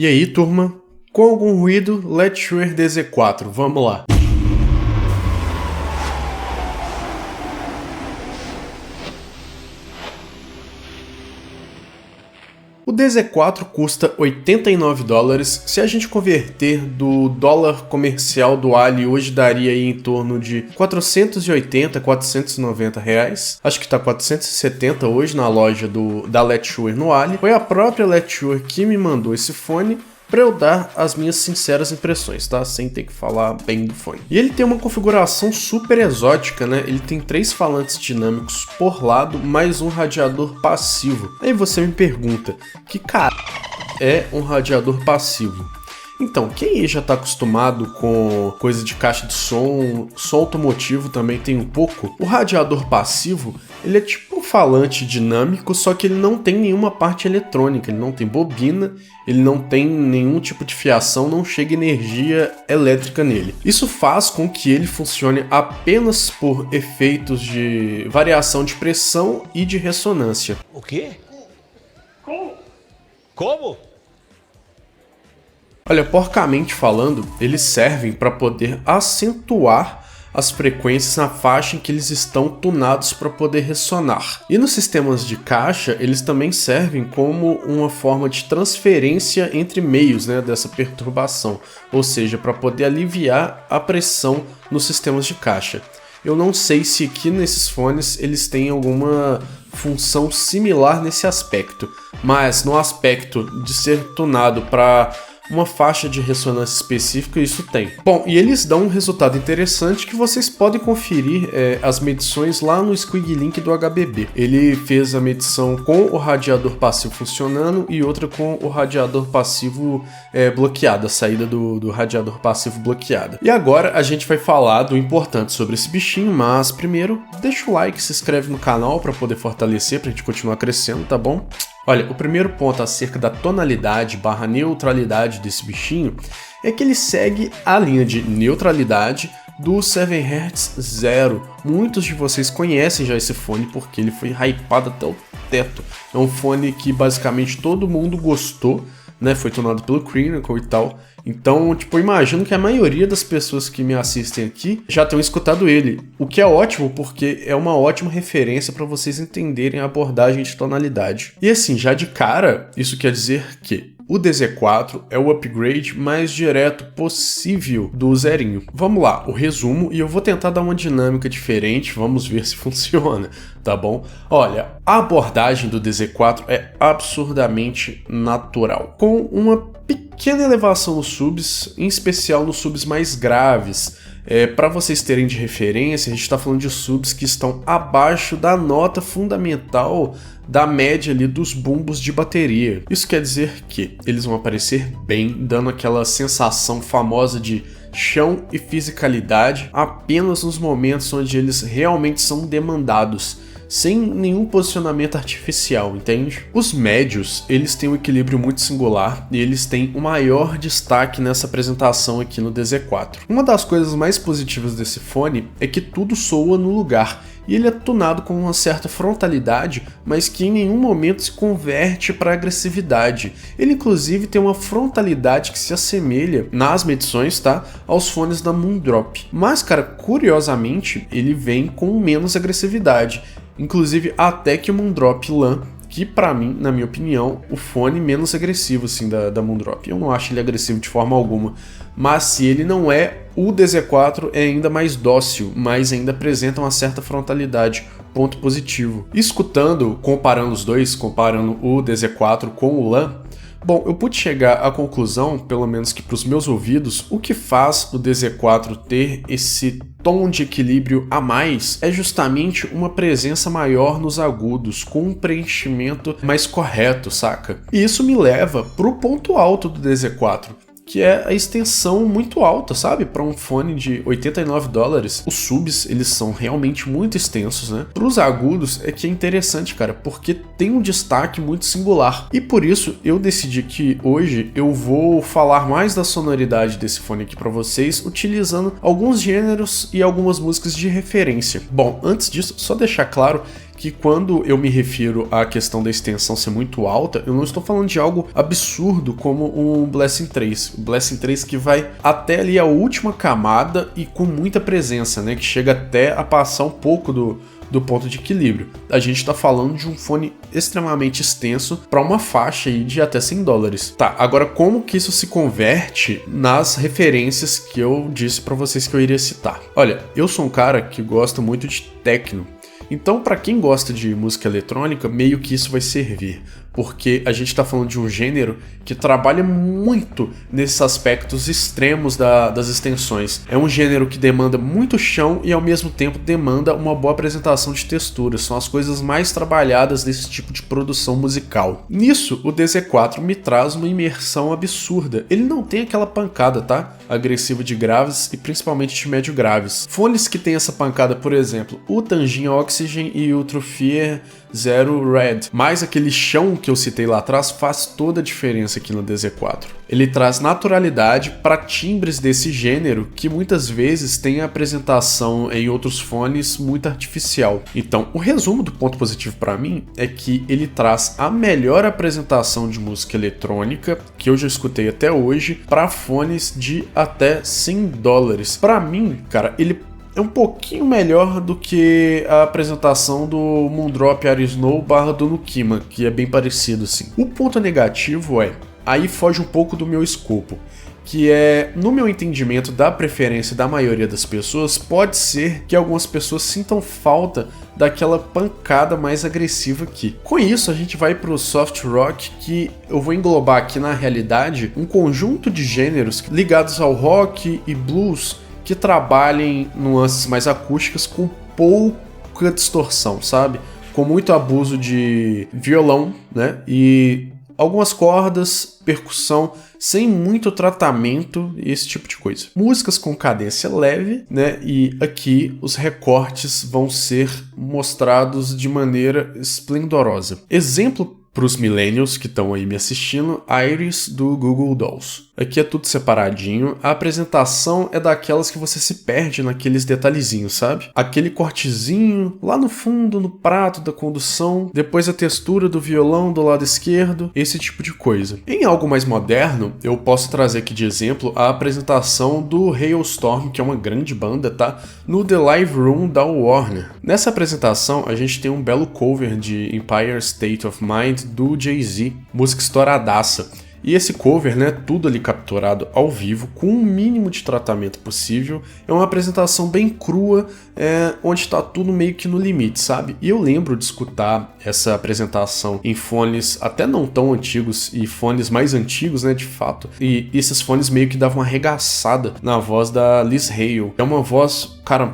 E aí, turma? Com algum ruído, Let's Shure DZ4, vamos lá. O DZ4 custa $89, se a gente converter do dólar comercial do Ali, hoje daria aí em torno de 480, 490 reais. Acho que tá 470 hoje na loja da Let's Shure no Ali. Foi a própria Let's Shure que me mandou esse fone para eu dar as minhas sinceras impressões, tá? Sem ter que falar bem do fone. E ele tem uma configuração super exótica, né? Ele tem 3 falantes dinâmicos por lado, mais um radiador passivo. Aí você me pergunta, que cara é um radiador passivo? Então, quem aí já está acostumado com coisa de caixa de som automotivo também tem um pouco. O radiador passivo, ele é tipo um falante dinâmico, só que ele não tem nenhuma parte eletrônica, ele não tem bobina, ele não tem nenhum tipo de fiação, não chega energia elétrica nele. Isso faz com que ele funcione apenas por efeitos de variação de pressão e de ressonância. O quê? Como? Olha, porcamente falando, eles servem para poder acentuar as frequências na faixa em que eles estão tunados para poder ressonar. E nos sistemas de caixa, eles também servem como uma forma de transferência entre meios, né, dessa perturbação, ou seja, para poder aliviar a pressão nos sistemas de caixa. Eu não sei se aqui nesses fones eles têm alguma função similar nesse aspecto, mas no aspecto de ser tunado para uma faixa de ressonância específica, isso tem. Bom, e eles dão um resultado interessante que vocês podem conferir as medições lá no Squig Link do HBB. Ele fez a medição com o radiador passivo funcionando e outra com o radiador passivo bloqueado, a saída do radiador passivo bloqueada. E agora a gente vai falar do importante sobre esse bichinho, mas primeiro, deixa o like, se inscreve no canal para poder fortalecer, pra gente continuar crescendo, tá bom? Olha, o primeiro ponto acerca da tonalidade / neutralidade desse bichinho é que ele segue a linha de neutralidade do 7Hz Zero. Muitos de vocês conhecem já esse fone porque ele foi hypado até o teto. É um fone que basicamente todo mundo gostou, né? Foi tonado pelo Crinacle e tal. Então, tipo, eu imagino que a maioria das pessoas que me assistem aqui já tenham escutado ele, o que é ótimo porque é uma ótima referência para vocês entenderem a abordagem de tonalidade. E assim, já de cara, isso quer dizer que o DZ4 é o upgrade mais direto possível do zerinho. Vamos lá, o resumo, e eu vou tentar dar uma dinâmica diferente, vamos ver se funciona, tá bom? Olha, a abordagem do DZ4 é absurdamente natural, com uma pequena elevação nos subs, em especial nos subs mais graves. Para vocês terem de referência, a gente está falando de subs que estão abaixo da nota fundamental da média ali dos bumbos de bateria. Isso quer dizer que eles vão aparecer bem, dando aquela sensação famosa de chão e fisicalidade apenas nos momentos onde eles realmente são demandados, sem nenhum posicionamento artificial, entende? Os médios, eles têm um equilíbrio muito singular e eles têm o maior destaque nessa apresentação aqui no DZ4. Uma das coisas mais positivas desse fone é que tudo soa no lugar, e ele é tunado com uma certa frontalidade, mas que em nenhum momento se converte para agressividade. Ele inclusive tem uma frontalidade que se assemelha, nas medições, tá, aos fones da Moondrop. Mas, cara, curiosamente, ele vem com menos agressividade. Inclusive até que o Moondrop LAN, que pra mim, na minha opinião, o fone menos agressivo assim da Moondrop. Eu não acho ele agressivo de forma alguma, mas se ele não é, o DZ4 é ainda mais dócil, mas ainda apresenta uma certa frontalidade, ponto positivo. Escutando, comparando os dois, comparando o DZ4 com o LAN, bom, eu pude chegar à conclusão, pelo menos que para os meus ouvidos, o que faz o DZ4 ter esse tom de equilíbrio a mais é justamente uma presença maior nos agudos, com um preenchimento mais correto, saca? E isso me leva pro ponto alto do DZ4, que é a extensão muito alta, sabe? Para um fone de $89. Os subs, eles são realmente muito extensos, né? Para os agudos é que é interessante, cara, porque tem um destaque muito singular. E por isso eu decidi que hoje eu vou falar mais da sonoridade desse fone aqui para vocês, utilizando alguns gêneros e algumas músicas de referência. Bom, antes disso, só deixar claro que quando eu me refiro à questão da extensão ser muito alta, eu não estou falando de algo absurdo como o Blessing 3. O Blessing 3 que vai até ali a última camada e com muita presença, né? Que chega até a passar um pouco do ponto de equilíbrio. A gente está falando de um fone extremamente extenso para uma faixa aí de até $100. Tá, agora como que isso se converte nas referências que eu disse para vocês que eu iria citar? Olha, eu sou um cara que gosta muito de techno. Então, para quem gosta de música eletrônica, meio que isso vai servir, porque a gente está falando de um gênero que trabalha muito nesses aspectos extremos das extensões. É um gênero que demanda muito chão e ao mesmo tempo demanda uma boa apresentação de texturas. São as coisas mais trabalhadas desse tipo de produção musical. Nisso, o DZ4 me traz uma imersão absurda. Ele não tem aquela pancada, tá? Agressiva de graves e principalmente de médio graves. Fones que tem essa pancada, por exemplo, o Tangin Oxygen e o Truffaut Zero Red, mais aquele chão que eu citei lá atrás faz toda a diferença aqui no DZ4. Ele traz naturalidade para timbres desse gênero que muitas vezes tem a apresentação em outros fones muito artificial. Então, o resumo do ponto positivo para mim é que ele traz a melhor apresentação de música eletrônica que eu já escutei até hoje para fones de até $100. Para mim, cara, ele é um pouquinho melhor do que a apresentação do Moondrop Arisnow / do Nukima, que é bem parecido assim. O ponto negativo aí foge um pouco do meu escopo, que é, no meu entendimento da preferência da maioria das pessoas, pode ser que algumas pessoas sintam falta daquela pancada mais agressiva aqui. Com isso, a gente vai para o soft rock, que eu vou englobar aqui na realidade um conjunto de gêneros ligados ao rock e blues, que trabalhem nuances mais acústicas com pouca distorção, sabe? Com muito abuso de violão, né? E algumas cordas, percussão, sem muito tratamento e esse tipo de coisa. Músicas com cadência leve, né? E aqui os recortes vão ser mostrados de maneira esplendorosa. Exemplo para os millennials que estão aí me assistindo, Iris do Google Dolls. Aqui é tudo separadinho, a apresentação é daquelas que você se perde naqueles detalhezinhos, sabe? Aquele cortezinho lá no fundo, no prato da condução, depois a textura do violão do lado esquerdo, esse tipo de coisa. Em algo mais moderno, eu posso trazer aqui de exemplo a apresentação do Hailstorm, que é uma grande banda, tá? No The Live Room da Warner. Nessa apresentação, a gente tem um belo cover de Empire State of Mind do Jay-Z, música estouradaça. E esse cover, né, tudo ali capturado ao vivo, com o mínimo de tratamento possível, é uma apresentação bem crua, onde tá tudo meio que no limite, sabe? E eu lembro de escutar essa apresentação em fones até não tão antigos e fones mais antigos, né, de fato. E esses fones meio que davam uma arregaçada na voz da Liz Hale. É uma voz, cara,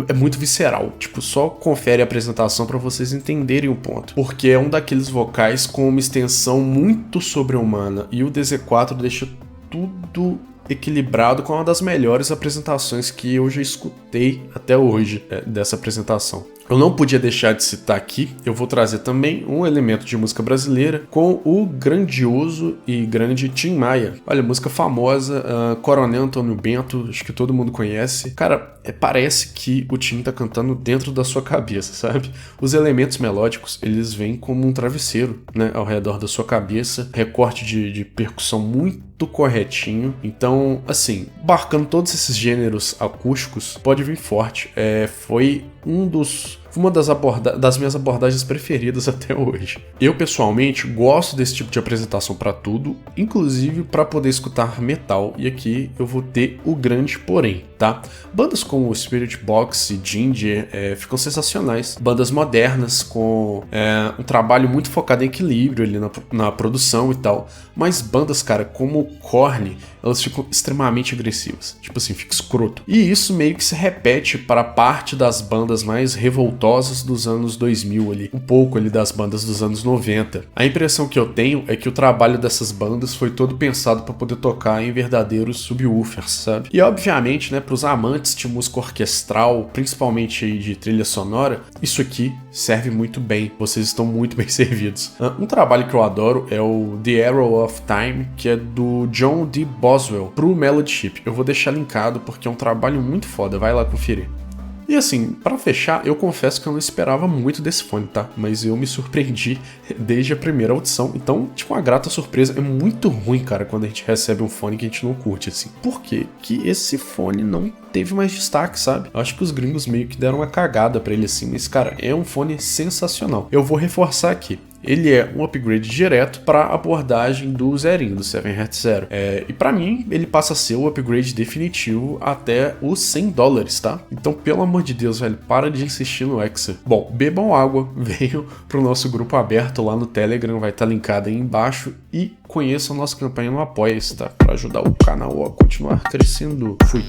é muito visceral. Tipo, só confere a apresentação pra vocês entenderem o ponto. Porque é um daqueles vocais com uma extensão muito sobre-humana. E o DZ4 deixa tudo equilibrado com uma das melhores apresentações que eu já escutei até hoje dessa apresentação. Eu não podia deixar de citar aqui, eu vou trazer também um elemento de música brasileira com o grandioso e grande Tim Maia. Olha, música famosa, Coronel Antônio Bento, acho que todo mundo conhece. Cara, parece que o Tim tá cantando dentro da sua cabeça, sabe? Os elementos melódicos, eles vêm como um travesseiro, né, ao redor da sua cabeça, recorte de percussão muito corretinho. Então, assim, barcando todos esses gêneros acústicos, pode vir forte. Foi uma das minhas abordagens preferidas até hoje. Eu, pessoalmente, gosto desse tipo de apresentação para tudo, inclusive para poder escutar metal, e aqui eu vou ter o grande porém, tá? Bandas como Spirit Box e Ginger ficam sensacionais. Bandas modernas com um trabalho muito focado em equilíbrio ali na produção e tal, mas bandas, cara, como Korn, elas ficam extremamente agressivas, tipo assim, fica escroto. E isso meio que se repete para parte das bandas mais revoltosas dos anos 2000 ali, um pouco ali das bandas dos anos 90. A impressão que eu tenho é que o trabalho dessas bandas foi todo pensado para poder tocar em verdadeiros subwoofers, sabe? E obviamente, né, para os amantes de música orquestral, principalmente aí de trilha sonora, isso aqui serve muito bem, vocês estão muito bem servidos. Um trabalho que eu adoro é o The Arrow of Time, que é do John D. Boswell pro Melody Chip. Eu vou deixar linkado porque é um trabalho muito foda, vai lá conferir. E assim, pra fechar, eu confesso que eu não esperava muito desse fone, tá? Mas eu me surpreendi desde a primeira audição. Então, tipo, uma grata surpresa. É muito ruim, cara, quando a gente recebe um fone que a gente não curte, assim. Por quê? Que esse fone não teve mais destaque, sabe? Eu acho que os gringos meio que deram uma cagada pra ele, assim. Mas, cara, é um fone sensacional. Eu vou reforçar aqui. Ele é um upgrade direto para a abordagem do zerinho, do 7Hz Zero. E para mim, ele passa a ser o upgrade definitivo até os $100, tá? Então, pelo amor de Deus, velho, para de insistir no Exa. Bom, bebam água, venham pro nosso grupo aberto lá no Telegram, vai estar linkado aí embaixo, e conheçam a nossa campanha no Apoia-se, tá? Para ajudar o canal a continuar crescendo. Fui!